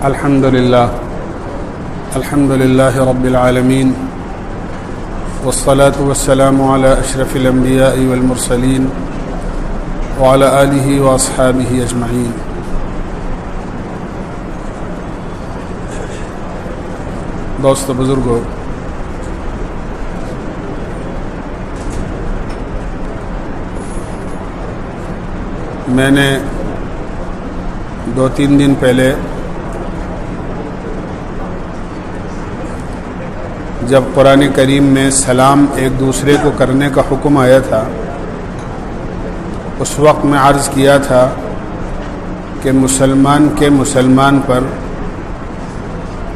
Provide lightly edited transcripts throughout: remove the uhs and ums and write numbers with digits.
الحمد لله رب العالمين والصلاة والسلام على أشرف الأنبياء والمرسلين وعلى آله وأصحابه أجمعين. دوست بزرگوں، میں نے 2-3 دن پہلے جب قرآن کریم میں سلام ایک دوسرے کو کرنے کا حکم آیا تھا، اس وقت میں عرض کیا تھا کہ مسلمان کے مسلمان پر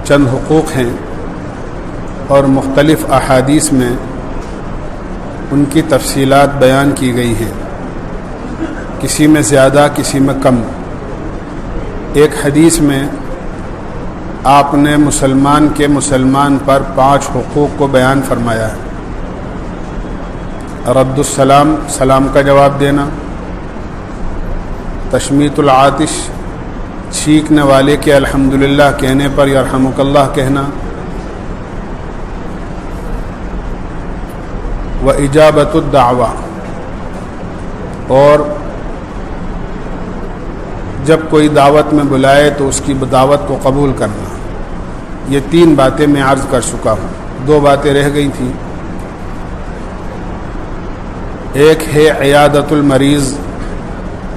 چند حقوق ہیں اور مختلف احادیث میں ان کی تفصیلات بیان کی گئی ہیں، کسی میں زیادہ کسی میں کم۔ ایک حدیث میں آپ نے مسلمان کے مسلمان پر 5 حقوق کو بیان فرمایا ہے۔ رد السلام، سلام کا جواب دینا، تشمیت العاطش، چھینکنے والے کے الحمدللہ کہنے پر یرحمک اللہ کہنا، و اجابت الدعوہ، اور جب کوئی دعوت میں بلائے تو اس کی دعوت کو قبول کرنا۔ یہ 3 باتیں میں عرض کر چکا ہوں، 2 باتیں رہ گئی تھیں۔ ایک ہے عیادت المریض،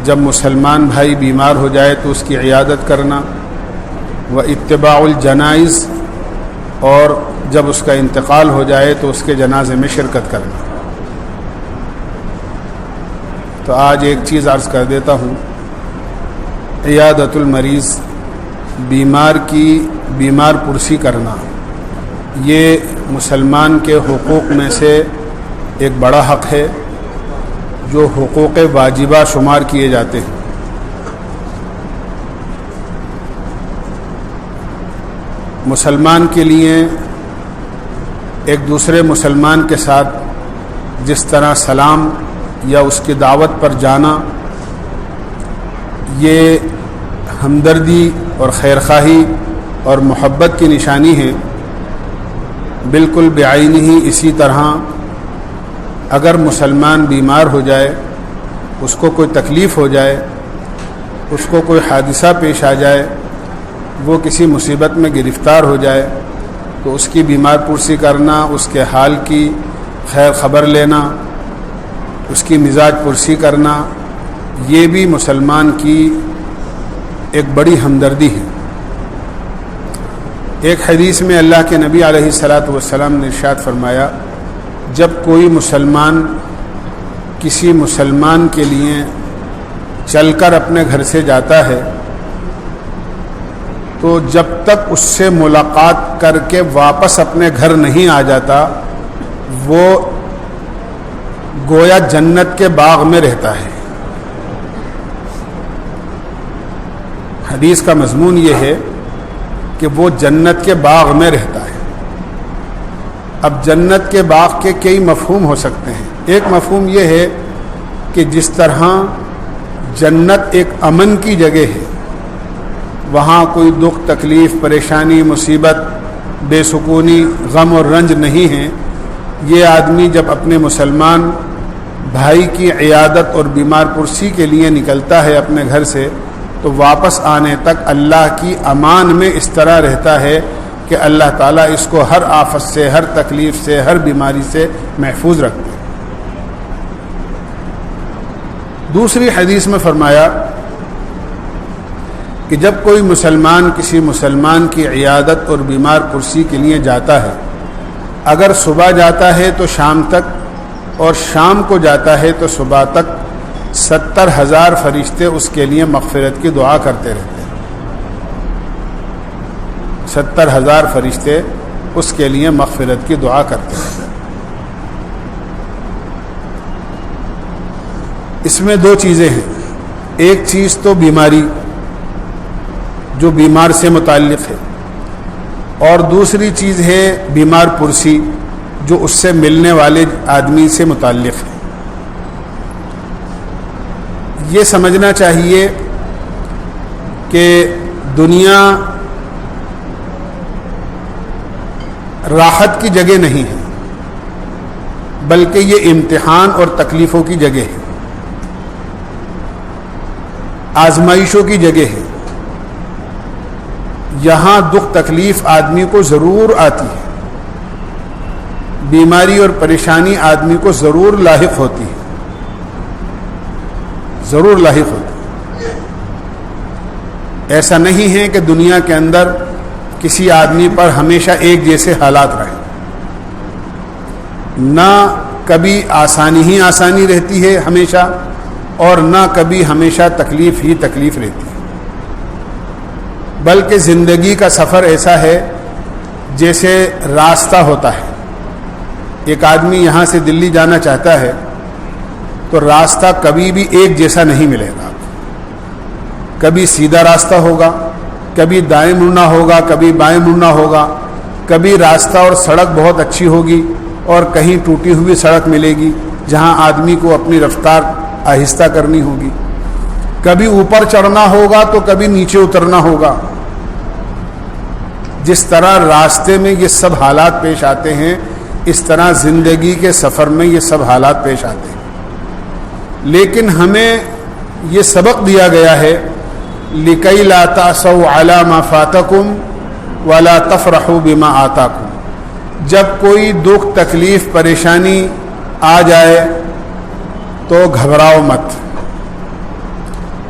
جب مسلمان بھائی بیمار ہو جائے تو اس کی عیادت کرنا، و اتباع الجنائز، اور جب اس کا انتقال ہو جائے تو اس کے جنازے میں شرکت کرنا۔ تو آج ایک چیز عرض کر دیتا ہوں، عیادت المریض، بیمار پرسی کرنا، یہ مسلمان کے حقوق میں سے ایک بڑا حق ہے جو حقوق واجبہ شمار کیے جاتے ہیں۔ مسلمان کے لیے ایک دوسرے مسلمان کے ساتھ جس طرح سلام یا اس کی دعوت پر جانا، یہ ہمدردی اور خیرخواہی اور محبت کی نشانی ہے، بالکل بعینہ ہی اسی طرح اگر مسلمان بیمار ہو جائے، اس کو کوئی تکلیف ہو جائے، اس کو کوئی حادثہ پیش آ جائے، وہ کسی مصیبت میں گرفتار ہو جائے تو اس کی بیمار پرسی کرنا، اس کے حال کی خیر خبر لینا، اس کی مزاج پرسی کرنا، یہ بھی مسلمان کی ایک بڑی ہمدردی ہے۔ ایک حدیث میں اللہ کے نبی علیہ السلام نے ارشاد فرمایا، جب کوئی مسلمان کسی مسلمان کے لیے چل کر اپنے گھر سے جاتا ہے تو جب تک اس سے ملاقات کر کے واپس اپنے گھر نہیں آ جاتا، وہ گویا جنت کے باغ میں رہتا ہے۔ حدیث کا مضمون یہ ہے کہ وہ جنت کے باغ میں رہتا ہے۔ اب جنت کے باغ کے کئی مفہوم ہو سکتے ہیں۔ ایک مفہوم یہ ہے کہ جس طرح جنت ایک امن کی جگہ ہے، وہاں کوئی دکھ تکلیف پریشانی مصیبت بے سکونی غم اور رنج نہیں ہے، یہ آدمی جب اپنے مسلمان بھائی کی عیادت اور بیمار پرسی کے لیے نکلتا ہے اپنے گھر سے تو واپس آنے تک اللہ کی امان میں اس طرح رہتا ہے کہ اللہ تعالیٰ اس کو ہر آفت سے، ہر تکلیف سے، ہر بیماری سے محفوظ رکھتے ہیں۔ دوسری حدیث میں فرمایا کہ جب کوئی مسلمان کسی مسلمان کی عیادت اور بیمار پرسی کے لیے جاتا ہے، اگر صبح جاتا ہے تو شام تک، اور شام کو جاتا ہے تو صبح تک 70,000 فرشتے اس کے لیے مغفرت کی دعا کرتے رہتے ہیں۔ 70,000 فرشتے اس کے لیے مغفرت کی دعا کرتے رہتے ہیں۔ اس میں 2 چیزیں ہیں، ایک چیز تو بیماری جو بیمار سے متعلق ہے، اور دوسری چیز ہے بیمار پرسی جو اس سے ملنے والے آدمی سے متعلق ہے۔ یہ سمجھنا چاہیے کہ دنیا راحت کی جگہ نہیں ہے، بلکہ یہ امتحان اور تکلیفوں کی جگہ ہے، آزمائشوں کی جگہ ہے۔ یہاں دکھ تکلیف آدمی کو ضرور آتی ہے، بیماری اور پریشانی آدمی کو ضرور لاحق ہوتی ہے، ضرور لاحق ہوتی ہے۔ ایسا نہیں ہے کہ دنیا کے اندر کسی آدمی پر ہمیشہ ایک جیسے حالات رہیں، نہ کبھی آسانی ہی آسانی رہتی ہے ہمیشہ، اور نہ کبھی ہمیشہ تکلیف ہی تکلیف رہتی ہے، بلکہ زندگی کا سفر ایسا ہے جیسے راستہ ہوتا ہے۔ ایک آدمی یہاں سے دلی جانا چاہتا ہے تو راستہ کبھی بھی ایک جیسا نہیں ملے گا، کبھی سیدھا راستہ ہوگا، کبھی دائیں مڑنا ہوگا، کبھی بائیں مڑنا ہوگا، کبھی راستہ اور سڑک بہت اچھی ہوگی اور کہیں ٹوٹی ہوئی سڑک ملے گی جہاں آدمی کو اپنی رفتار آہستہ کرنی ہوگی، کبھی اوپر چڑھنا ہوگا تو کبھی نیچے اترنا ہوگا۔ جس طرح راستے میں یہ سب حالات پیش آتے ہیں، اس طرح زندگی کے سفر میں یہ سب حالات پیش آتے ہیں، لیکن ہمیں یہ سبق دیا گیا ہے لِكَيْ لَا تَأْسَوْا عَلَى مَا فَاتَكُمْ وَلَا تَفْرَحُوا بِمَا آتَاكُمْ۔ جب کوئی دکھ تکلیف پریشانی آ جائے تو گھبراؤ مت،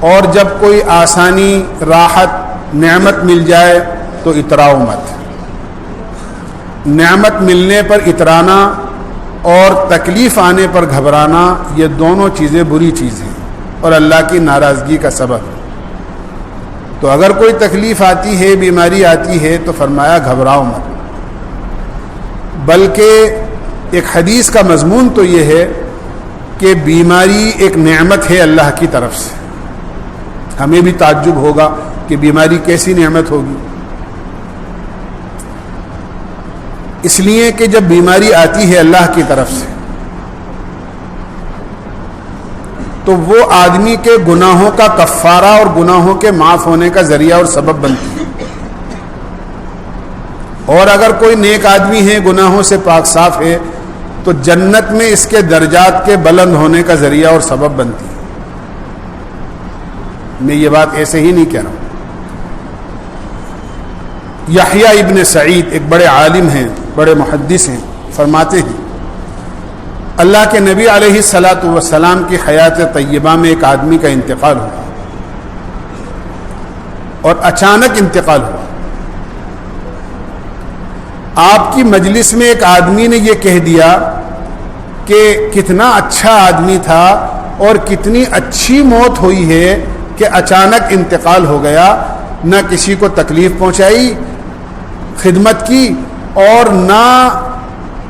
اور جب کوئی آسانی راحت نعمت مل جائے تو اتراؤ مت۔ نعمت ملنے پر اترانا اور تکلیف آنے پر گھبرانا، یہ دونوں چیزیں بری چیز ہیں اور اللہ کی ناراضگی کا سبب ہے۔ تو اگر کوئی تکلیف آتی ہے، بیماری آتی ہے تو فرمایا گھبراؤ مت، بلکہ ایک حدیث کا مضمون تو یہ ہے کہ بیماری ایک نعمت ہے اللہ کی طرف سے۔ ہمیں بھی تعجب ہوگا کہ بیماری کیسی نعمت ہوگی، اس لیے کہ جب بیماری آتی ہے اللہ کی طرف سے تو وہ آدمی کے گناہوں کا کفارہ اور گناہوں کے معاف ہونے کا ذریعہ اور سبب بنتی ہے، اور اگر کوئی نیک آدمی ہے، گناہوں سے پاک صاف ہے، تو جنت میں اس کے درجات کے بلند ہونے کا ذریعہ اور سبب بنتی ہے۔ میں یہ بات ایسے ہی نہیں کہہ رہا ہوں۔ یحییٰ ابن سعید ایک بڑے عالم ہیں، بڑے محدث ہیں، فرماتے ہیں اللہ کے نبی علیہ الصلاۃ والسلام کی حیات طیبہ میں ایک آدمی کا انتقال ہوا، اور اچانک انتقال ہوا۔ آپ کی مجلس میں ایک آدمی نے یہ کہہ دیا کہ کتنا اچھا آدمی تھا اور کتنی اچھی موت ہوئی ہے کہ اچانک انتقال ہو گیا، نہ کسی کو تکلیف پہنچائی، خدمت کی، اور نہ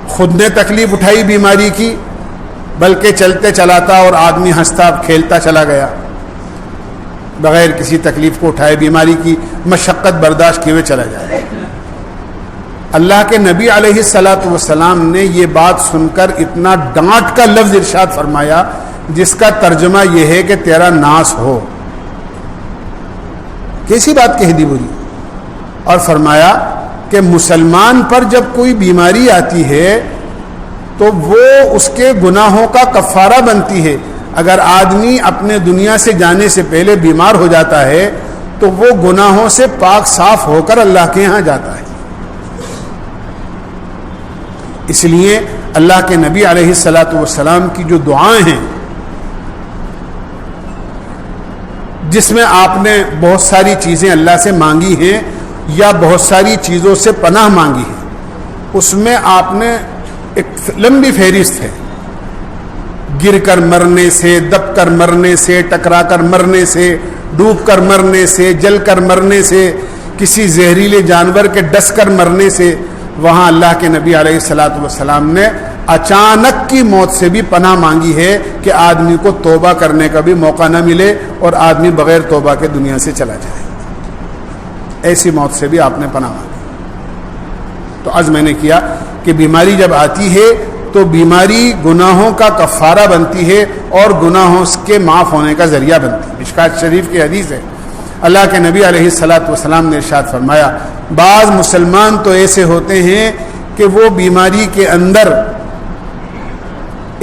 خود نے تکلیف اٹھائی بیماری کی، بلکہ چلتے چلاتا اور آدمی ہنستا کھیلتا چلا گیا بغیر کسی تکلیف کو اٹھائے، بیماری کی مشقت برداشت کیے ہوئے چلا جائے۔ اللہ کے نبی علیہ الصلاۃ والسلام نے یہ بات سن کر اتنا ڈانٹ کا لفظ ارشاد فرمایا جس کا ترجمہ یہ ہے کہ تیرا ناس ہو۔ کیسی بات کہہ دی بری؟ اور فرمایا کہ مسلمان پر جب کوئی بیماری آتی ہے تو وہ اس کے گناہوں کا کفارہ بنتی ہے۔ اگر آدمی اپنے دنیا سے جانے سے پہلے بیمار ہو جاتا ہے تو وہ گناہوں سے پاک صاف ہو کر اللہ کے ہاں جاتا ہے۔ اس لیے اللہ کے نبی علیہ الصلاۃ والسلام کی جو دعائیں ہیں، جس میں آپ نے بہت ساری چیزیں اللہ سے مانگی ہیں یا بہت ساری چیزوں سے پناہ مانگی ہے، اس میں آپ نے ایک لمبی فہرست ہے، گر کر مرنے سے، دب کر مرنے سے، ٹکرا کر مرنے سے، ڈوب کر مرنے سے، جل کر مرنے سے، کسی زہریلے جانور کے ڈس کر مرنے سے، وہاں اللہ کے نبی علیہ الصلاۃ والسلام نے اچانک کی موت سے بھی پناہ مانگی ہے کہ آدمی کو توبہ کرنے کا بھی موقع نہ ملے اور آدمی بغیر توبہ کے دنیا سے چلا جائے۔ ایسی موت سے بھی آپ نے پناہ مانگی۔ تو عرض میں نے کیا کہ بیماری جب آتی ہے تو بیماری گناہوں کا کفارہ بنتی ہے اور گناہوں کے معاف ہونے کا ذریعہ بنتی ہے۔ مشکات شریف کی حدیث ہے، اللہ کے نبی علیہ الصلاۃ والسلام نے ارشاد فرمایا، بعض مسلمان تو ایسے ہوتے ہیں کہ وہ بیماری کے اندر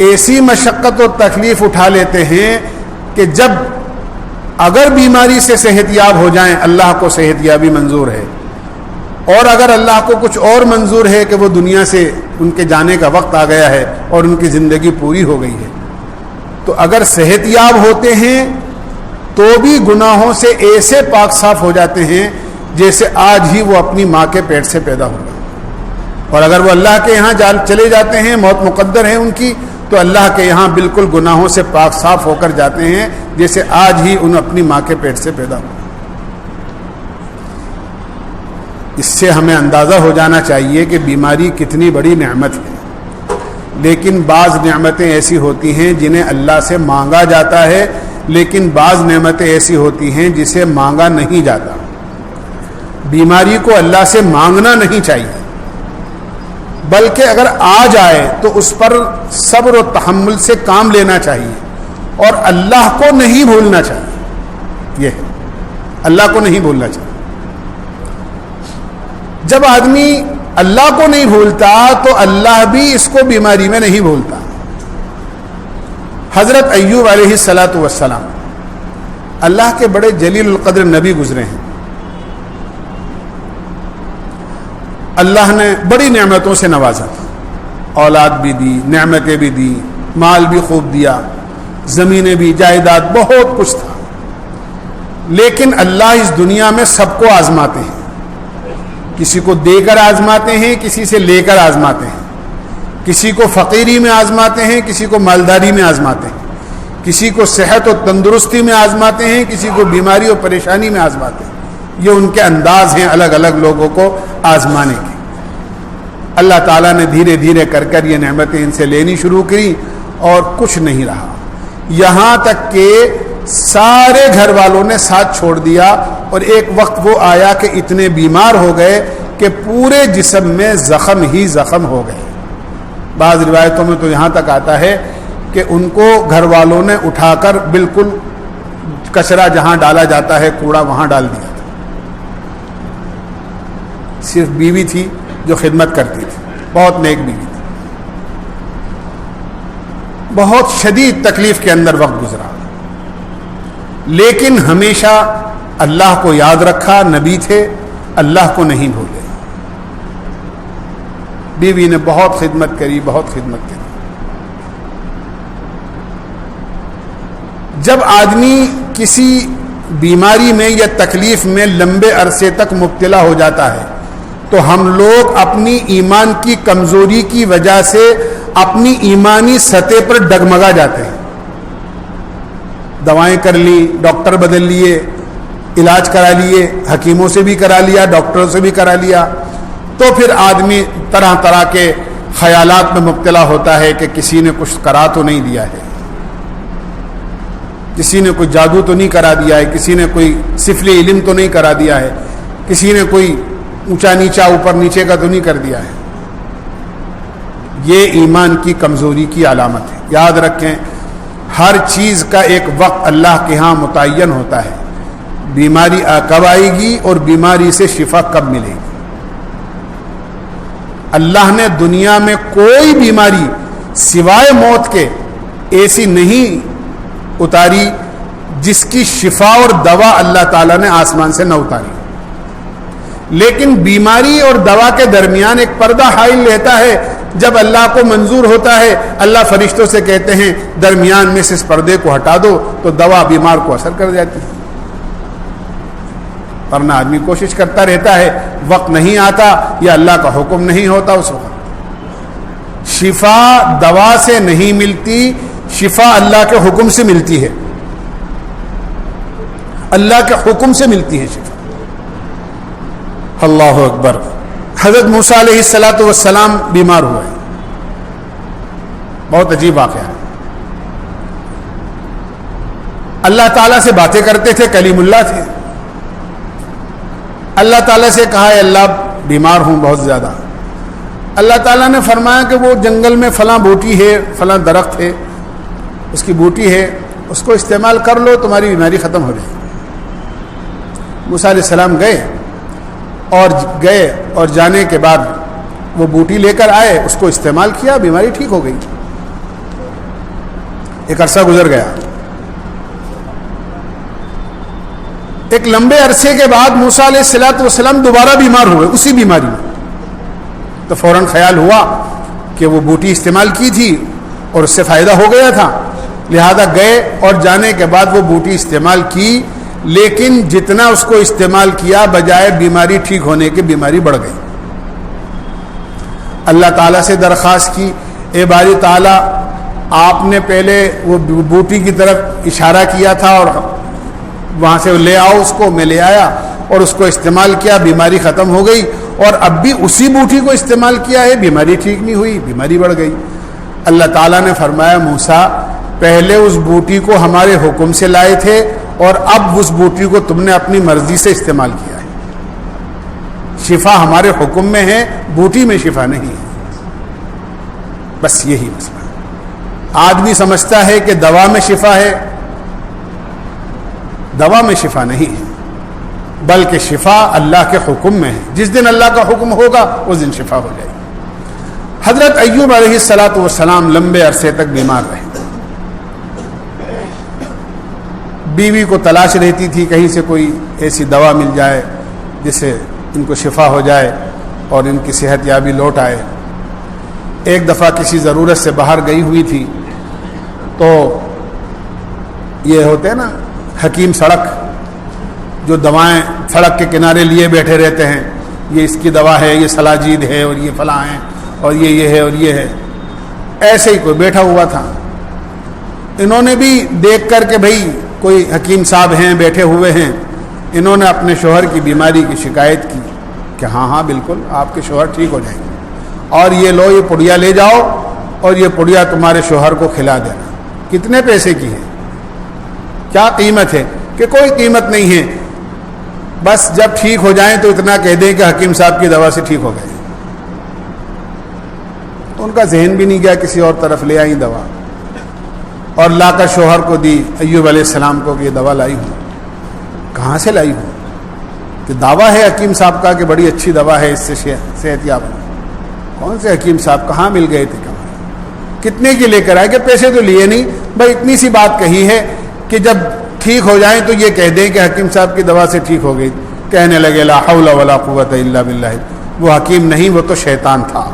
ایسی مشقت و تکلیف اٹھا لیتے ہیں کہ جب اگر بیماری سے صحت یاب ہو جائیں اللہ کو صحت یابی منظور ہے، اور اگر اللہ کو کچھ اور منظور ہے کہ وہ دنیا سے ان کے جانے کا وقت آ گیا ہے اور ان کی زندگی پوری ہو گئی ہے، تو اگر صحت یاب ہوتے ہیں تو بھی گناہوں سے ایسے پاک صاف ہو جاتے ہیں جیسے آج ہی وہ اپنی ماں کے پیٹ سے پیدا ہوگا، اور اگر وہ اللہ کے یہاں چلے جاتے ہیں، موت مقدر ہے ان کی، تو اللہ کے یہاں بالکل گناہوں سے پاک صاف ہو کر جاتے ہیں جیسے آج ہی ان اپنی ماں کے پیٹ سے پیدا ہو۔ اس سے ہمیں اندازہ ہو جانا چاہیے کہ بیماری کتنی بڑی نعمت ہے، لیکن بعض نعمتیں ایسی ہوتی ہیں جنہیں اللہ سے مانگا جاتا ہے، لیکن بعض نعمتیں ایسی ہوتی ہیں جسے مانگا نہیں جاتا۔ بیماری کو اللہ سے مانگنا نہیں چاہیے، بلکہ اگر آ جائے تو اس پر صبر و تحمل سے کام لینا چاہیے، اور اللہ کو نہیں بھولنا چاہیے۔ یہ اللہ کو نہیں بھولنا چاہیے۔ جب آدمی اللہ کو نہیں بھولتا تو اللہ بھی اس کو بیماری میں نہیں بھولتا۔ حضرت ایوب علیہ الصلاۃ والسلام اللہ کے بڑے جلیل القدر نبی گزرے ہیں، اللہ نے بڑی نعمتوں سے نوازا، اولاد بھی دی، نعمتیں بھی دی، مال بھی خوب دیا، زمینیں بھی، جائیداد، بہت کچھ تھا، لیکن اللہ اس دنیا میں سب کو آزماتے ہیں، کسی کو دے کر آزماتے ہیں، کسی سے لے کر آزماتے ہیں، کسی کو فقیری میں آزماتے ہیں، کسی کو مالداری میں آزماتے ہیں، کسی کو صحت و تندرستی میں آزماتے ہیں، کسی کو بیماری اور پریشانی میں آزماتے ہیں۔ یہ ان کے انداز ہیں الگ الگ لوگوں کو آزمانے کے۔ اللہ تعالیٰ نے دھیرے دھیرے کر یہ نعمتیں ان سے لینی شروع کی اور کچھ نہیں رہا، یہاں تک کہ سارے گھر والوں نے ساتھ چھوڑ دیا، اور ایک وقت وہ آیا کہ اتنے بیمار ہو گئے کہ پورے جسم میں زخم ہی زخم ہو گئے۔ بعض روایتوں میں تو یہاں تک آتا ہے کہ ان کو گھر والوں نے اٹھا کر بالکل کچرا جہاں ڈالا جاتا ہے، کوڑا وہاں ڈال دیا تھا۔ صرف بیوی تھی جو خدمت کرتی تھی، بہت نیک بیوی تھی۔ بہت شدید تکلیف کے اندر وقت گزرا، لیکن ہمیشہ اللہ کو یاد رکھا، نبی تھے، اللہ کو نہیں بھولے۔ بیوی نے بہت خدمت کری، بہت خدمت کری۔ جب آدمی کسی بیماری میں یا تکلیف میں لمبے عرصے تک مبتلا ہو جاتا ہے تو ہم لوگ اپنی ایمان کی کمزوری کی وجہ سے اپنی ایمانی سطح پر ڈگمگا جاتے ہیں۔ دوائیں کر لی، ڈاکٹر بدل لیے، علاج کرا لیے، حکیموں سے بھی کرا لیا، ڈاکٹروں سے بھی کرا لیا، تو پھر آدمی طرح طرح کے خیالات میں مبتلا ہوتا ہے کہ کسی نے کچھ کرا تو نہیں دیا ہے، کسی نے کوئی جادو تو نہیں کرا دیا ہے، کسی نے کوئی سفلی علم تو نہیں کرا دیا ہے، کسی نے کوئی اونچا نیچا اوپر نیچے کا تو نہیں کر دیا ہے۔ یہ ایمان کی کمزوری کی علامت ہے۔ یاد رکھیں، ہر چیز کا ایک وقت اللہ کے ہاں متعین ہوتا ہے۔ بیماری کب آئے گی اور بیماری سے شفا کب ملے گی؟ اللہ نے دنیا میں کوئی بیماری سوائے موت کے ایسی نہیں اتاری جس کی شفا اور دوا اللہ تعالیٰ نے آسمان سے نہ اتاری، لیکن بیماری اور دوا کے درمیان ایک پردہ حائل رہتا ہے۔ جب اللہ کو منظور ہوتا ہے، اللہ فرشتوں سے کہتے ہیں درمیان میں سے اس پردے کو ہٹا دو، تو دوا بیمار کو اثر کر جاتی ہے۔ ورنہ آدمی کوشش کرتا رہتا ہے، وقت نہیں آتا یا اللہ کا حکم نہیں ہوتا اس وقت۔ شفا دوا سے نہیں ملتی، شفا اللہ کے حکم سے ملتی ہے، اللہ کے حکم سے ملتی ہے شفا۔ اللہ اکبر۔ حضرت موسیٰ علیہ الصلاۃ والسلام بیمار ہوئے، بہت عجیب واقعہ ہے۔ اللہ تعالیٰ سے باتیں کرتے تھے، کلیم اللہ تھے۔ اللہ تعالیٰ سے کہا ہے اللہ بیمار ہوں بہت زیادہ۔ اللہ تعالیٰ نے فرمایا کہ وہ جنگل میں فلاں بوٹی ہے، فلاں درخت ہے، اس کی بوٹی ہے، اس کو استعمال کر لو، تمہاری بیماری ختم ہو جائے گی۔ موسیٰ علیہ السلام گئے اور جانے کے بعد وہ بوٹی لے کر آئے, اس کو استعمال کیا, بیماری ٹھیک ہو گئی. ایک عرصہ گزر گیا. ایک لمبے عرصے کے بعد موسیٰ علیہ الصلوۃ والسلام دوبارہ بیمار ہوئے اسی بیماری میں. تو فوراً خیال ہوا کہ وہ بوٹی استعمال کی تھی اور اس سے فائدہ ہو گیا تھا, لہذا گئے اور جانے کے بعد وہ بوٹی استعمال کی, لیکن جتنا اس کو استعمال کیا بجائے بیماری ٹھیک ہونے کے بیماری بڑھ گئی. اللہ تعالیٰ سے درخواست کی, اے باری تعالیٰ آپ نے پہلے وہ بوٹی کی طرف اشارہ کیا تھا اور وہاں سے لے آؤ اس کو, میں لے آیا اور اس کو استعمال کیا, بیماری ختم ہو گئی, اور اب بھی اسی بوٹی کو استعمال کیا ہے, بیماری ٹھیک نہیں ہوئی, بیماری بڑھ گئی. اللہ تعالیٰ نے فرمایا موسیٰ پہلے اس بوٹی کو ہمارے حکم سے لائے تھے اور اب اس بوٹی کو تم نے اپنی مرضی سے استعمال کیا ہے. شفا ہمارے حکم میں ہے, بوٹی میں شفا نہیں ہے. بس یہی مسئلہ. آدمی سمجھتا ہے کہ دوا میں شفا ہے, دوا میں شفا نہیں ہے, بلکہ شفا اللہ کے حکم میں ہے. جس دن اللہ کا حکم ہوگا اس دن شفا ہو جائے گی. حضرت ایوب علیہ الصلوۃ والسلام لمبے عرصے تک بیمار رہے. بیوی کو تلاش رہتی تھی کہیں سے کوئی ایسی دوا مل جائے جس سے ان کو شفا ہو جائے اور ان کی صحت یابی لوٹ آئے. ایک دفعہ کسی ضرورت سے باہر گئی ہوئی تھی, تو یہ ہوتے ہیں نا حکیم سڑک, جو دوائیں سڑک کے کنارے لیے بیٹھے رہتے ہیں, یہ اس کی دوا ہے, یہ سلاجید ہے, اور یہ فلاں ہے, اور یہ ہے, اور یہ ہے. ایسے ہی کوئی بیٹھا ہوا تھا. انہوں نے بھی دیکھ کر کہ بھئی کوئی حکیم صاحب ہیں بیٹھے ہوئے ہیں, انہوں نے اپنے شوہر کی بیماری کی شکایت کی کہ ہاں بالکل آپ کے شوہر ٹھیک ہو جائیں گے, اور یہ لو یہ پڑیا لے جاؤ اور یہ پڑیا تمہارے شوہر کو کھلا دینا. کتنے پیسے کی ہے, کیا قیمت ہے؟ کہ کوئی قیمت نہیں ہے, بس جب ٹھیک ہو جائیں تو اتنا کہہ دیں کہ حکیم صاحب کی دوا سے ٹھیک ہو گئے. تو ان کا ذہن بھی نہیں گیا کسی اور طرف, لے آئی دوا اور لا کر شوہر کو دی. ایوب علیہ السلام کو کہ یہ دوا لائی ہوں. کہاں سے لائی ہوں؟ کہ دعویٰ ہے حکیم صاحب کا کہ بڑی اچھی دوا ہے, اس سے صحت یاب ہو. کون سے حکیم صاحب, کہاں مل گئے تھے, کہاں, کتنے کی لے کر آئے؟ کہ پیسے تو لیے نہیں, بھائی اتنی سی بات کہی ہے کہ جب ٹھیک ہو جائیں تو یہ کہہ دیں کہ حکیم صاحب کی دوا سے ٹھیک ہو گئی. کہنے لگے لا حول ولا قوت الا باللہ. وہ حکیم نہیں, وہ تو شیطان تھا.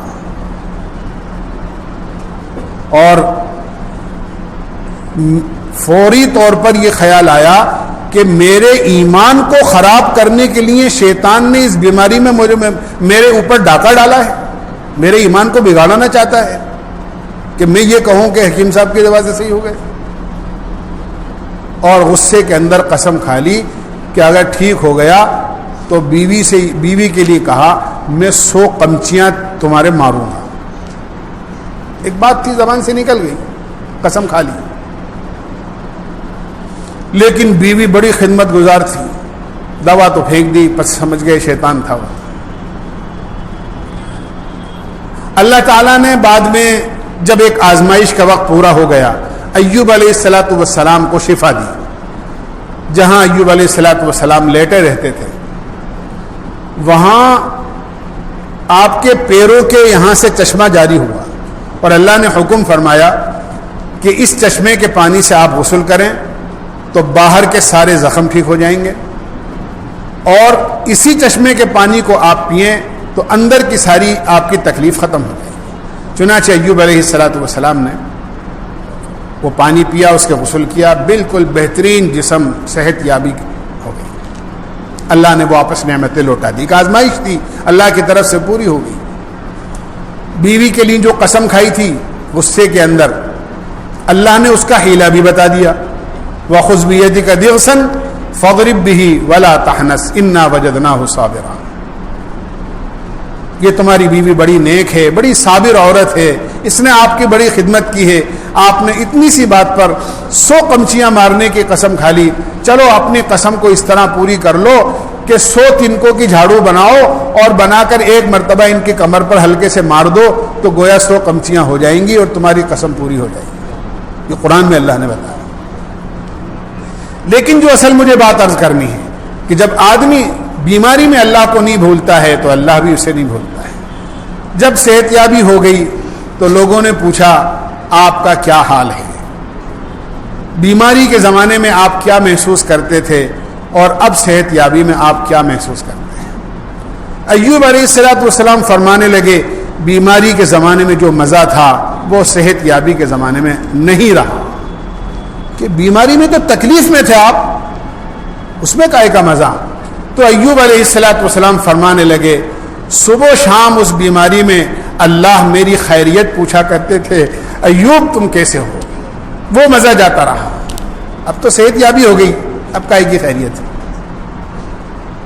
اور فوری طور پر یہ خیال آیا کہ میرے ایمان کو خراب کرنے کے لیے شیطان نے اس بیماری میں میرے اوپر ڈاکہ ڈالا ہے, میرے ایمان کو بگاڑنا چاہتا ہے کہ میں یہ کہوں کہ حکیم صاحب کی دوا سے صحیح ہو گئے. اور غصے کے اندر قسم کھا لی کہ اگر ٹھیک ہو گیا تو بیوی کے لیے کہا میں 100 قمچیاں تمہارے ماروں گا. ایک بات تھی زبان سے نکل گئی, قسم کھا لی. لیکن بیوی بڑی خدمت گزار تھی, دوا تو پھینک دی, پس سمجھ گئے شیطان تھا وہ. اللہ تعالیٰ نے بعد میں جب ایک آزمائش کا وقت پورا ہو گیا, ایوب علیہ الصلوۃ والسلام کو شفا دی. جہاں ایوب علیہ الصلوۃ والسلام لیٹے رہتے تھے وہاں آپ کے پیروں کے یہاں سے چشمہ جاری ہوا, اور اللہ نے حکم فرمایا کہ اس چشمے کے پانی سے آپ غسل کریں تو باہر کے سارے زخم ٹھیک ہو جائیں گے, اور اسی چشمے کے پانی کو آپ پئیں تو اندر کی ساری آپ کی تکلیف ختم ہو جائے گی. چنانچہ ایوب علیہ الصلوۃ والسلام نے وہ پانی پیا, اس کے غسل کیا, بالکل بہترین جسم صحت یابی ہو گئی. اللہ نے وہ آپس نعمتیں لوٹا دی. ایک آزمائش تھی, اللہ کی طرف سے پوری ہو گئی. بیوی کے لیے جو قسم کھائی تھی غصے کے اندر, اللہ نے اس کا حیلہ بھی بتا دیا. وَخُذْ بِيَدِكَ ضِغْثًا فَاضْرِب بِهِ وَلَا تَحْنَثْ إِنَّا وَجَدْنَاهُ صَابِرًا. یہ تمہاری بیوی بڑی نیک ہے, بڑی صابر عورت ہے, اس نے آپ کی بڑی خدمت کی ہے. آپ نے اتنی سی بات پر 100 قمچیاں مارنے کی قسم کھا لی. چلو اپنی قسم کو اس طرح پوری کر لو کہ 100 تنکوں کی جھاڑو بناؤ اور بنا کر ایک مرتبہ ان کی کمر پر ہلکے سے مار دو تو گویا 100 قمچیاں ہو جائیں گی اور تمہاری قسم پوری ہو جائے گی. یہ قرآن میں اللہ نے بتایا. لیکن جو اصل مجھے بات عرض کرنی ہے کہ جب آدمی بیماری میں اللہ کو نہیں بھولتا ہے تو اللہ بھی اسے نہیں بھولتا ہے. جب صحت یابی ہو گئی تو لوگوں نے پوچھا آپ کا کیا حال ہے، بیماری کے زمانے میں آپ کیا محسوس کرتے تھے اور اب صحت یابی میں آپ کیا محسوس کرتے ہیں؟ ایوب علیہ السلام فرمانے لگے بیماری کے زمانے میں جو مزہ تھا وہ صحت یابی کے زمانے میں نہیں رہا، کہ بیماری میں تو تکلیف میں تھے آپ، اس میں کائے کا مزہ؟ تو ایوب علیہ السلام فرمانے لگے صبح و شام اس بیماری میں اللہ میری خیریت پوچھا کرتے تھے، ایوب تم کیسے ہو، وہ مزہ جاتا رہا، اب تو صحت یابی ہو گئی، اب کائے کی خیریت؟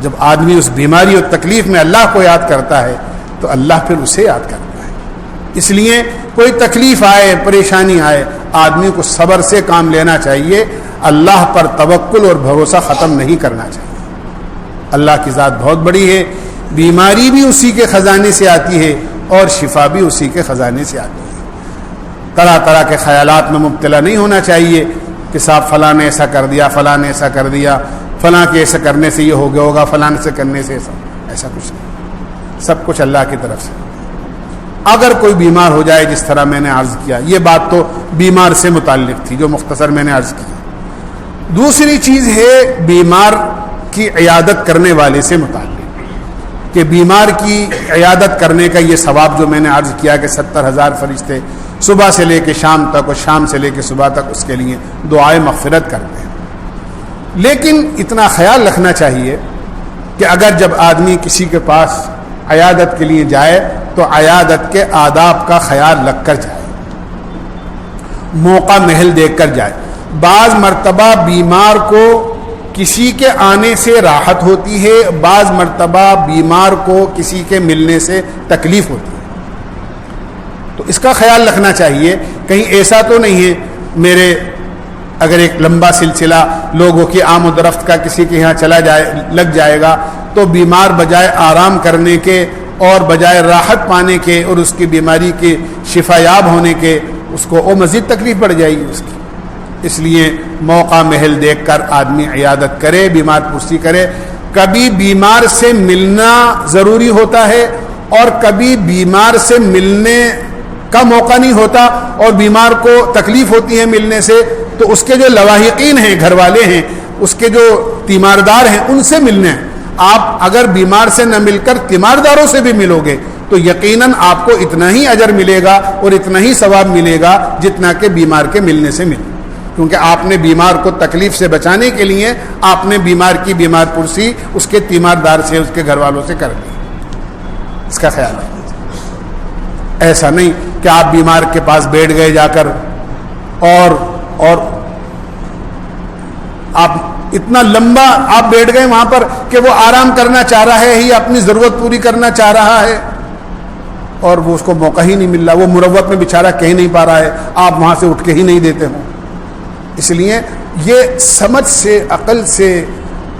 جب آدمی اس بیماری اور تکلیف میں اللہ کو یاد کرتا ہے تو اللہ پھر اسے یاد کرتا ہے۔ اس لیے کوئی تکلیف آئے، پریشانی آئے، آدمی کو صبر سے کام لینا چاہیے، اللہ پر توکل اور بھروسہ ختم نہیں کرنا چاہیے۔ اللہ کی ذات بہت بڑی ہے، بیماری بھی اسی کے خزانے سے آتی ہے اور شفا بھی اسی کے خزانے سے آتی ہے۔ طرح طرح کے خیالات میں مبتلا نہیں ہونا چاہیے کہ صاحب فلاں نے ایسا کر دیا، فلاں نے ایسا کر دیا، فلاں کے ایسا کرنے سے یہ ہو گیا ہوگا، فلاں سے کرنے سے ایسا کچھ نہیں، سب کچھ اللہ کی طرف سے۔ اگر کوئی بیمار ہو جائے جس طرح میں نے عرض کیا، یہ بات تو بیمار سے متعلق تھی جو مختصر میں نے عرض کی۔ دوسری چیز ہے بیمار کی عیادت کرنے والے سے متعلق، کہ بیمار کی عیادت کرنے کا یہ ثواب جو میں نے عرض کیا کہ 70,000 فرشتے صبح سے لے کے شام تک اور شام سے لے کے صبح تک اس کے لیے دعائے مغفرت کرتے ہیں۔ لیکن اتنا خیال رکھنا چاہیے کہ اگر جب آدمی کسی کے پاس عیادت کے لیے جائے تو عیادت کے آداب کا خیال رکھ کر جائے، موقع محل دیکھ کر جائے۔ بعض مرتبہ بیمار کو کسی کے آنے سے راحت ہوتی ہے، بعض مرتبہ بیمار کو کسی کے ملنے سے تکلیف ہوتی ہے، تو اس کا خیال رکھنا چاہیے۔ کہیں ایسا تو نہیں ہے میرے اگر ایک لمبا سلسلہ لوگوں کی آمد و رفت کا کسی کے یہاں لگ جائے گا تو بیمار بجائے آرام کرنے کے اور بجائے راحت پانے کے اور اس کی بیماری کے شفا یاب ہونے کے اس کو اور مزید تکلیف بڑھ جائے گی اس کی۔ اس لیے موقع محل دیکھ کر آدمی عیادت کرے، بیمار پرسی کرے۔ کبھی بیمار سے ملنا ضروری ہوتا ہے اور کبھی بیمار سے ملنے کا موقع نہیں ہوتا اور بیمار کو تکلیف ہوتی ہے ملنے سے، تو اس کے جو لواحقین ہیں، گھر والے ہیں، اس کے جو تیماردار ہیں، ان سے ملنے ہیں۔ آپ اگر بیمار سے نہ مل کر تیمارداروں سے بھی ملو گے تو یقیناً آپ کو اتنا ہی اجر ملے گا اور اتنا ہی ثواب ملے گا جتنا کہ بیمار کے ملنے سے ملے، کیونکہ آپ نے بیمار کو تکلیف سے بچانے کے لیے آپ نے بیمار کی بیمار پرسی اس کے تیماردار سے، اس کے گھر والوں سے کر دی۔ اس کا خیال رکھیے، ایسا نہیں کہ آپ بیمار کے پاس بیٹھ گئے جا کر اور آپ اتنا لمبا آپ بیٹھ گئے وہاں پر کہ وہ آرام کرنا چاہ رہا ہے ہی، اپنی ضرورت پوری کرنا چاہ رہا ہے اور وہ اس کو موقع ہی نہیں مل رہا، وہ مروت میں بیچارہ کہہ نہیں پا رہا ہے، آپ وہاں سے اٹھ کے ہی نہیں دیتے ہوں۔ اس لیے یہ سمجھ سے، عقل سے،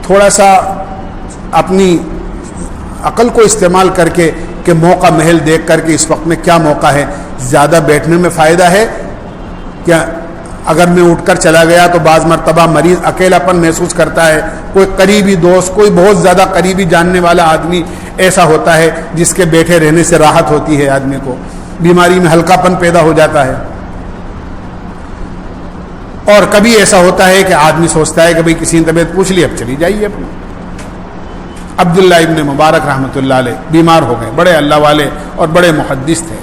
تھوڑا سا اپنی عقل کو استعمال کر کے کہ موقع محل دیکھ کر کے اس وقت میں کیا موقع ہے، زیادہ بیٹھنے میں فائدہ ہے کیا؟ اگر میں اٹھ کر چلا گیا تو بعض مرتبہ مریض اکیلا پن محسوس کرتا ہے، کوئی قریبی دوست، کوئی بہت زیادہ قریبی جاننے والا آدمی ایسا ہوتا ہے جس کے بیٹھے رہنے سے راحت ہوتی ہے، آدمی کو بیماری میں ہلکا پن پیدا ہو جاتا ہے۔ اور کبھی ایسا ہوتا ہے کہ آدمی سوچتا ہے کہ بھئی کسی نے طبیعت پوچھ لی، اب چلی جائیے اپنی۔ عبداللہ ابن مبارک رحمۃ اللہ علیہ بیمار ہو گئے، بڑے اللہ والے اور بڑے محدث تھے،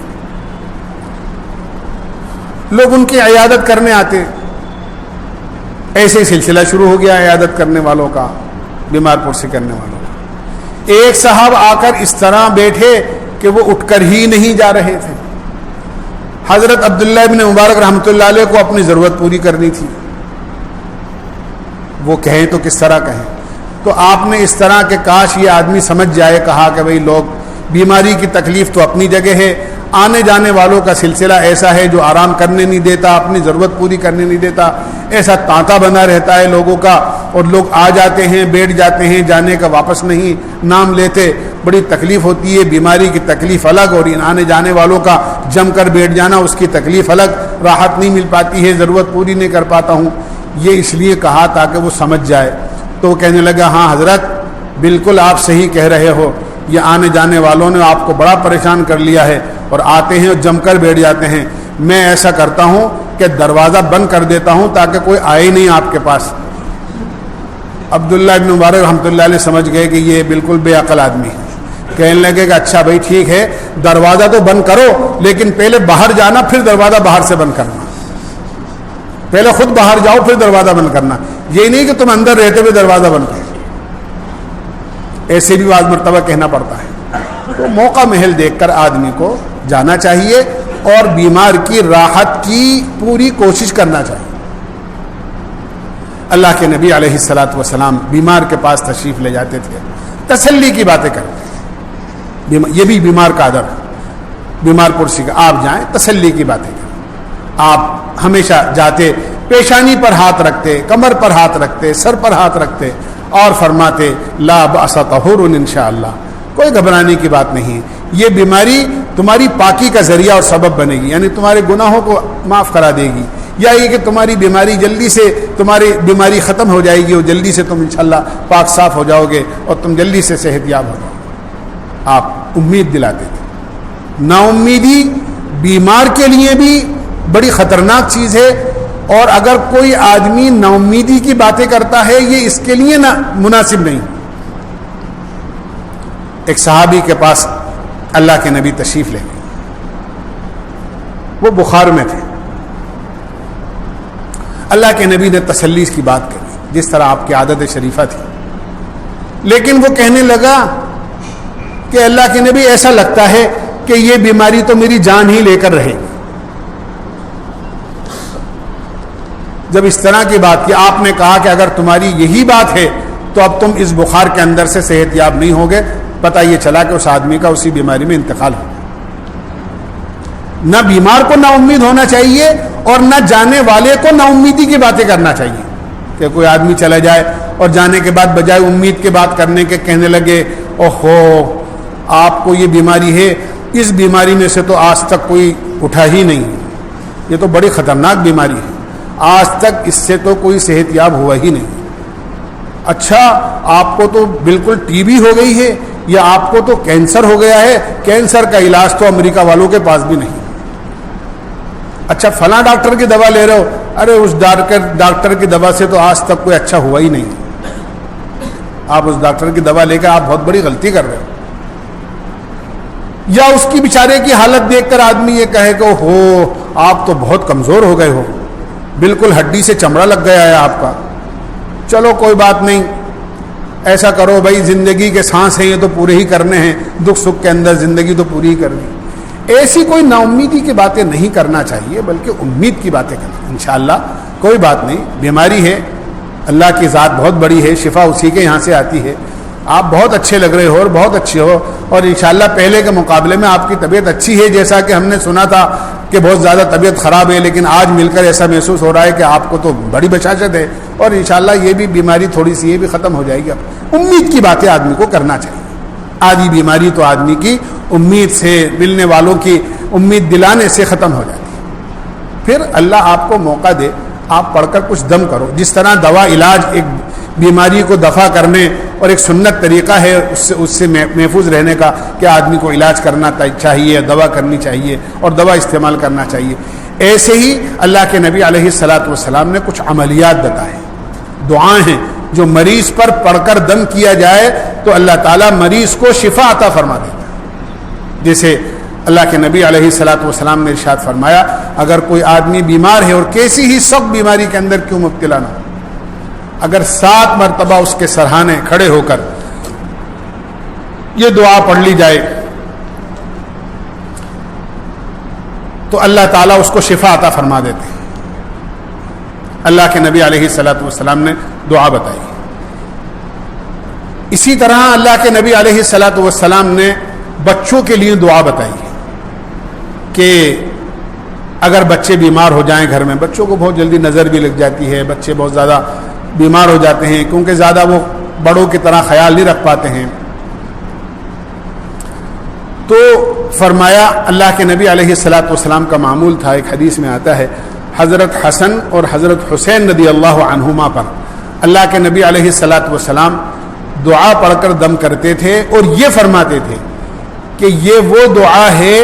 لوگ ان کی عیادت کرنے آتے، ایسے ہی سلسلہ شروع ہو گیا عیادت کرنے والوں کا، بیمار پرسی کرنے والوں کا۔ ایک صاحب آ کر اس طرح بیٹھے کہ وہ اٹھ کر ہی نہیں جا رہے تھے۔ حضرت عبداللہ ابن مبارک رحمۃ اللہ علیہ کو اپنی ضرورت پوری کرنی تھی، وہ کہیں تو کس طرح کہیں؟ تو آپ نے اس طرح کہ کاش یہ آدمی سمجھ جائے، کہا کہ بھئی لوگ بیماری کی تکلیف تو اپنی جگہ ہے، آنے جانے والوں کا سلسلہ ایسا ہے جو آرام کرنے نہیں دیتا، اپنی ضرورت پوری کرنے نہیں دیتا، ایسا تانتا بنا رہتا ہے لوگوں کا، اور لوگ آ جاتے ہیں، بیٹھ جاتے ہیں، جانے کا واپس نہیں نام لیتے، بڑی تکلیف ہوتی ہے۔ بیماری کی تکلیف الگ اور ان آنے جانے والوں کا جم کر بیٹھ جانا، اس کی تکلیف الگ، راحت نہیں مل پاتی ہے، ضرورت پوری نہیں کر پاتا ہوں۔ یہ اس لیے کہا تاکہ وہ سمجھ جائے۔ تو وہ کہنے لگا ہاں حضرت بالکل آپ صحیح کہہ رہے ہو، یہ آنے جانے والوں نے آپ کو بڑا پریشان کر لیا ہے اور آتے ہیں اور جم کر بیٹھ جاتے ہیں. میں ایسا کرتا ہوں کہ دروازہ بند کر دیتا ہوں تاکہ کوئی آئے نہیں آپ کے پاس. عبداللہ ابن مبارک رحمۃ اللہ علیہ سمجھ گئے کہ یہ بالکل بے عقل آدمی ہے. کہنے لگے کہ اچھا بھائی ٹھیک ہے, دروازہ تو بند کرو لیکن پہلے باہر جانا, پھر دروازہ باہر سے بند کرنا. پہلے خود باہر جاؤ پھر دروازہ بند کرنا, یہ نہیں کہ تم اندر رہتے ہوئے دروازہ بند کرو. ایسے بھی بعض مرتبہ کہنا پڑتا ہے. تو موقع محل دیکھ کر آدمی کو جانا چاہیے اور بیمار کی راحت کی پوری کوشش کرنا چاہیے. اللہ کے نبی علیہ الصلاۃ والسلام بیمار کے پاس تشریف لے جاتے تھے, تسلی کی باتیں کرتے. یہ بھی بیمار کا ادب ہے, بیمار پرسی کا. آپ جائیں تسلی کی باتیں کریں. آپ ہمیشہ جاتے پیشانی پر ہاتھ رکھتے, کمر پر ہاتھ رکھتے, سر پر ہاتھ رکھتے اور فرماتے لا بأس طہور انشاءاللہ, کوئی گھبرانے کی بات نہیں. یہ بیماری تمہاری پاکی کا ذریعہ اور سبب بنے گی, یعنی تمہارے گناہوں کو معاف کرا دے گی, یا یہ کہ تمہاری بیماری جلدی سے تمہاری بیماری ختم ہو جائے گی اور جلدی سے تم انشاءاللہ پاک صاف ہو جاؤ گے اور تم جلدی سے صحت یاب ہو جاؤ. آپ امید دلاتے تھے. نا امیدی بیمار کے لیے بھی بڑی خطرناک چیز ہے, اور اگر کوئی آدمی نا امیدی کی باتیں کرتا ہے یہ اس کے لیے مناسب نہیں. ایک صحابی کے پاس اللہ کے نبی تشریف لے گئے, وہ بخار میں تھے. اللہ کے نبی نے تسلی کی بات کری جس طرح آپ کی عادت شریفہ تھی, لیکن وہ کہنے لگا کہ اللہ کے نبی ایسا لگتا ہے کہ یہ بیماری تو میری جان ہی لے کر رہے گی. جب اس طرح کی بات کی, آپ نے کہا کہ اگر تمہاری یہی بات ہے تو اب تم اس بخار کے اندر سے صحت یاب نہیں ہوگے. پتہ یہ چلا کہ اس آدمی کا اسی بیماری میں انتقال ہو. نہ بیمار کو نا امید ہونا چاہیے اور نہ جانے والے کو نا امیدی کی باتیں کرنا چاہیے کہ کوئی آدمی چلا جائے اور جانے کے بعد بجائے امید کے بات کرنے کے کہنے لگے اوہو آپ کو یہ بیماری ہے, اس بیماری میں سے تو آج تک کوئی اٹھا ہی نہیں, یہ تو بڑی خطرناک بیماری ہے, آج تک اس سے تو کوئی صحت یاب ہوا ہی نہیں. اچھا آپ کو تو بالکل ٹی بی ہو گئی ہے, یا آپ کو تو کینسر ہو گیا ہے, کینسر کا علاج تو امریکہ والوں کے پاس بھی نہیں. اچھا فلاں ڈاکٹر کی دوا لے رہے ہو, ارے اس ڈاکٹر کی دوا سے تو آج تک کوئی اچھا ہوا ہی نہیں. آپ اس ڈاکٹر کی دوا لے کر آپ بہت بڑی غلطی کر رہے ہو. یا اس کی بیچارے کی حالت دیکھ کر آدمی یہ کہے کہ ہو آپ تو بہت کمزور ہو گئے ہو, بالکل ہڈی سے چمڑا لگ گیا ہے آپ کا. چلو کوئی بات نہیں, ایسا کرو بھائی زندگی کے سانس ہیں یہ تو پورے ہی کرنے ہیں, دکھ سکھ کے اندر زندگی تو پوری ہی کرنی. ایسی کوئی نا امیدی کی باتیں نہیں کرنا چاہیے, بلکہ امید کی باتیں کرنا. انشاءاللہ کوئی بات نہیں, بیماری ہے, اللہ کی ذات بہت بڑی ہے, شفا اسی کے یہاں سے آتی ہے. آپ بہت اچھے لگ رہے ہو اور بہت اچھے ہو, اور انشاءاللہ پہلے کے مقابلے میں آپ کی طبیعت اچھی ہے, جیسا کہ ہم نے سنا تھا کہ بہت زیادہ طبیعت خراب ہے, لیکن آج مل کر ایسا محسوس ہو رہا ہے کہ آپ کو تو بڑی بشاشت ہے, اور انشاءاللہ یہ بھی بیماری تھوڑی سی یہ بھی ختم ہو جائے گی. امید کی باتیں آدمی کو کرنا چاہیے. آدھی بیماری تو آدمی کی امید سے, ملنے والوں کی امید دلانے سے ختم ہو جاتی ہے. پھر اللہ آپ کو موقع دے, آپ پڑھ کر کچھ دم کرو. جس طرح دوا علاج ایک بیماری کو دفع کرنے اور ایک سنت طریقہ ہے اس سے محفوظ رہنے کا کہ آدمی کو علاج کرنا چاہیے, دوا کرنی چاہیے اور دوا استعمال کرنا چاہیے, ایسے ہی اللہ کے نبی علیہ الصلاۃ والسلام نے کچھ عملیات بتائے, دعائیں ہیں جو مریض پر پڑھ کر دم کیا جائے تو اللہ تعالیٰ مریض کو شفا عطا فرما دیتا ہے. جیسے اللہ کے نبی علیہ الصلاۃ والسلام نے ارشاد فرمایا, اگر کوئی آدمی بیمار ہے اور کیسی ہی سخت بیماری کے اندر کیوں مبتلا نہ ہو, اگر 7 مرتبہ اس کے سرہانے کھڑے ہو کر یہ دعا پڑھ لی جائے تو اللہ تعالیٰ اس کو شفا عطا فرما دیتے ہیں. اللہ کے نبی علیہ الصلاۃ والسلام نے دعا بتائی. اسی طرح اللہ کے نبی علیہ الصلاۃ والسلام نے بچوں کے لیے دعا بتائی کہ اگر بچے بیمار ہو جائیں گھر میں, بچوں کو بہت جلدی نظر بھی لگ جاتی ہے, بچے بہت زیادہ بیمار ہو جاتے ہیں کیونکہ زیادہ وہ بڑوں کی طرح خیال نہیں رکھ پاتے ہیں. تو فرمایا اللہ کے نبی علیہ الصلاۃ والسلام کا معمول تھا, ایک حدیث میں آتا ہے, حضرت حسن اور حضرت حسین رضی اللہ عنہما پر اللہ کے نبی علیہ الصلاۃ والسلام دعا پڑھ کر دم کرتے تھے اور یہ فرماتے تھے کہ یہ وہ دعا ہے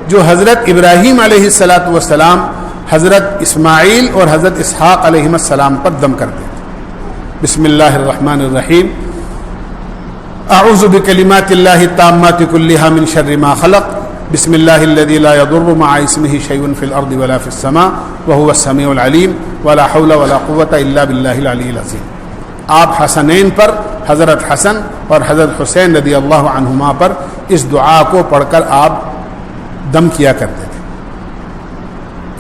جو حضرت ابراہیم علیہ الصلاۃ والسلام، حضرت اسماعیل اور حضرت اسحاق علیہ السلام پر دم کرتے تھے۔ بسم اللہ الرحمن الرحیم، اعوذ بکلمات اللہ التامات کلھا من شر ما خلق، بسم اللہ الذی لا یضر مع اسمہ شیء فی الارض ولا فی السماء وہو السمیع العلیم ولا حول ولا قوۃ الا باللہ العلی العظیم۔ آپ حسنین پر، حضرت حسن اور حضرت حسین رضی اللہ عنہما پر اس دعا کو پڑھ کر آپ دم کیا کرتے تھے،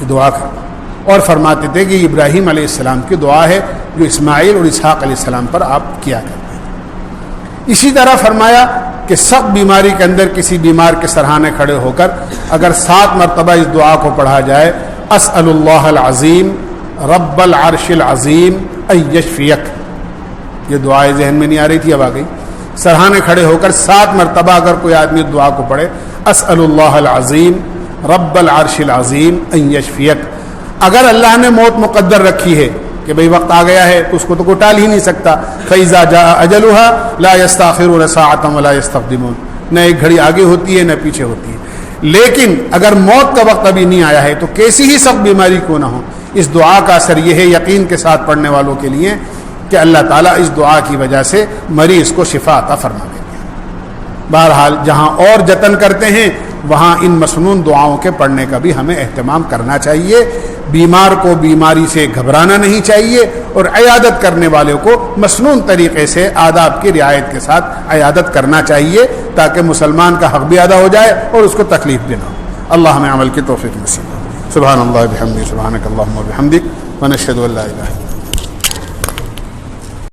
یہ دعا کر، اور فرماتے تھے کہ ابراہیم علیہ السلام کی دعا ہے جو اسماعیل اور اسحاق علیہ السلام پر آپ کیا کرتے تھے۔ اسی طرح فرمایا کہ سخت بیماری کے اندر کسی بیمار کے سرہانے کھڑے ہو کر اگر 7 مرتبہ اس دعا کو پڑھا جائے، اسأل اللہ العظیم رب العرش العظیم ان یشفیک، یہ دعائیں ذہن میں نہیں آ رہی تھی، اب آ گئی۔ سرہانے کھڑے ہو کر 7 مرتبہ اگر کوئی آدمی دعا کو پڑھے، اسأل اللہ العظیم رب العرش العظیم ان یشفیک، اگر اللہ نے موت مقدر رکھی ہے کہ بھئی وقت آ گیا ہے تو اس کو تو کوئی ٹال ہی نہیں سکتا، فَإِذَا جَاءَ أَجَلُهَا لَا يَسْتَأْخِرُونَ سَاعَةً وَلَا يَسْتَقْدِمُونَ، نہ ایک گھڑی آگے ہوتی ہے نہ پیچھے ہوتی ہے، لیکن اگر موت کا وقت ابھی نہیں آیا ہے تو کیسی ہی سخت بیماری کیوں نہ ہو، اس دعا کا اثر یہ ہے یقین کے ساتھ پڑھنے والوں کے لیے کہ اللہ تعالیٰ اس دعا کی وجہ سے مریض کو شفا عطا فرما دیں گے۔ بہرحال جہاں اور جتن کرتے ہیں وہاں ان مسنون دعاؤں کے پڑھنے کا بھی ہمیں اہتمام کرنا چاہیے، بیمار کو بیماری سے گھبرانا نہیں چاہیے، اور عیادت کرنے والوں کو مسنون طریقے سے آداب کی رعایت کے ساتھ عیادت کرنا چاہیے تاکہ مسلمان کا حق بھی ادا ہو جائے اور اس کو تکلیف بھی نہ ہو۔ اللہ ہمیں عمل کی توفیق نصیب۔ سبحان اللہ بحمدہ، سبحانک اللہم وبحمدک، ونشہد ان لا الہ الا انت۔